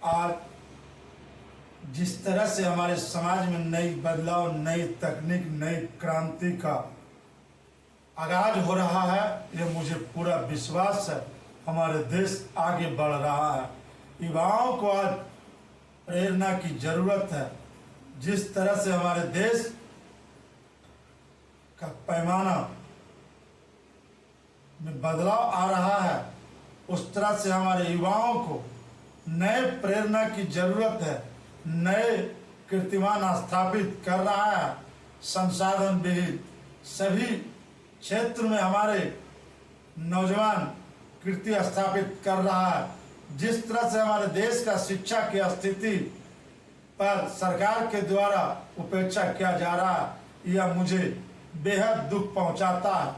आज जिस तरह से हमारे समाज में नई बदलाव, नई तकनीक, नई क्रांति का आगाज हो रहा है, ये मुझे पूरा विश्वास है हमारे देश आगे बढ़ रहा है। युवाओं को आज प्रेरणा की जरूरत है। जिस तरह से हमारे देश का पैमाना में बदलाव आ रहा है, उस तरह से हमारे युवाओं को नए प्रेरणा की जरूरत है। नए कीर्तिमान स्थापित कर रहा है। संसाधन विहीन सभी क्षेत्र में हमारे नौजवान कीर्ति स्थापित कर रहा है। जिस तरह से हमारे देश का शिक्षा की स्थिति पर सरकार के द्वारा उपेक्षा किया जा रहा है, यह मुझे बेहद दुख पहुंचाता है।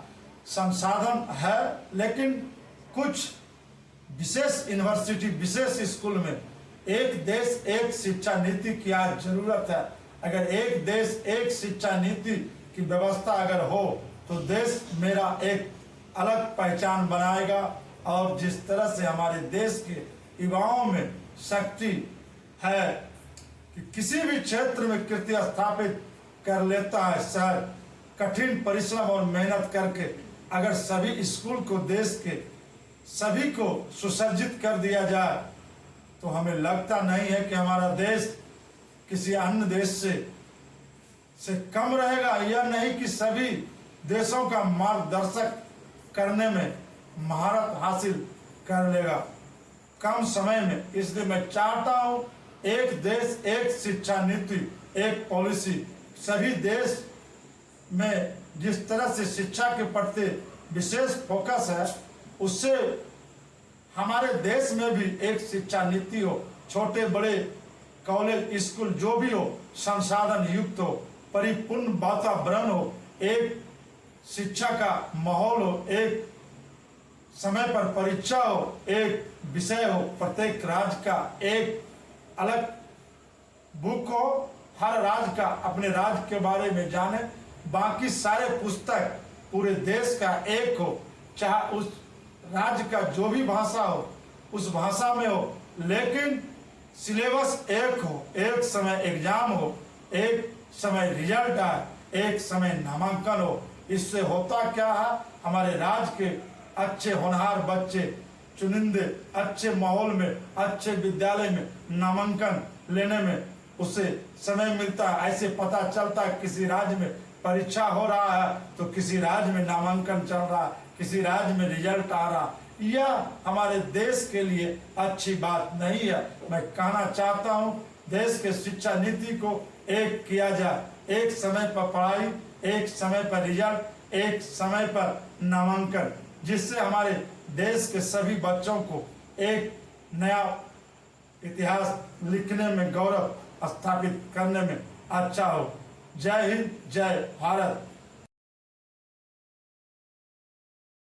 संसाधन है, लेकिन कुछ विशेष यूनिवर्सिटी, विशेष स्कूल में एक देश एक शिक्षा नीति की आज जरूरत है। अगर एक देश एक शिक्षा नीति की व्यवस्था अगर हो तो देश मेरा एक अलग पहचान बनाएगा। और जिस तरह से हमारे देश के युवाओं में शक्ति है कि किसी भी क्षेत्र में कीर्ति स्थापित कर लेता है शहर, कठिन परिश्रम और मेहनत करके अगर सभी स्कूल को देश के सभी को सुसज्जित कर दिया जाए तो हमें लगता नहीं है कि हमारा देश किसी अन्य देश से कम रहेगा। यह नहीं कि सभी देशों का मार्गदर्शक करने में महारत हासिल कर लेगा कम समय में। इसलिए मैं चाहता हूं एक देश एक शिक्षा नीति, एक पॉलिसी। सभी देश में जिस तरह से शिक्षा के प्रति विशेष फोकस है, उससे हमारे देश में भी एक शिक्षा नीति हो। छोटे बड़े कॉलेज, स्कूल जो भी हो, संसाधन युक्त हो, परिपूर्ण वातावरण हो, एक शिक्षा का माहौल हो, एक समय पर परीक्षा हो, एक विषय हो, प्रत्येक राज्य का एक अलग बुक हो, हर राज्य का अपने राज्य के बारे में जाने, बाकी सारे पुस्तक पूरे देश का एक हो, चाहे उस राज्य का जो भी भाषा हो उस भाषा में हो, लेकिन सिलेबस एक हो, एक समय एग्जाम हो, एक समय रिजल्ट आए, एक समय नामांकन हो। इससे होता क्या है, हमारे राज्य के अच्छे होनहार बच्चे चुनिंदे अच्छे माहौल में, अच्छे विद्यालय में नामांकन लेने में उसे समय मिलता है। ऐसे पता चलता है किसी राज्य में परीक्षा हो रहा है तो किसी राज्य में नामांकन चल रहा है, किसी राज्य में रिजल्ट आ रहा। यह हमारे देश के लिए अच्छी बात नहीं है। मैं कहना चाहता हूं देश के शिक्षा नीति को एक किया जाए, एक समय पर पढ़ाई, एक समय पर रिजल्ट, एक समय पर नामांकन, जिससे हमारे देश के सभी बच्चों को एक नया इतिहास लिखने में, गौरव स्थापित करने में अच्छा हो। जय हिंद, जय भारत।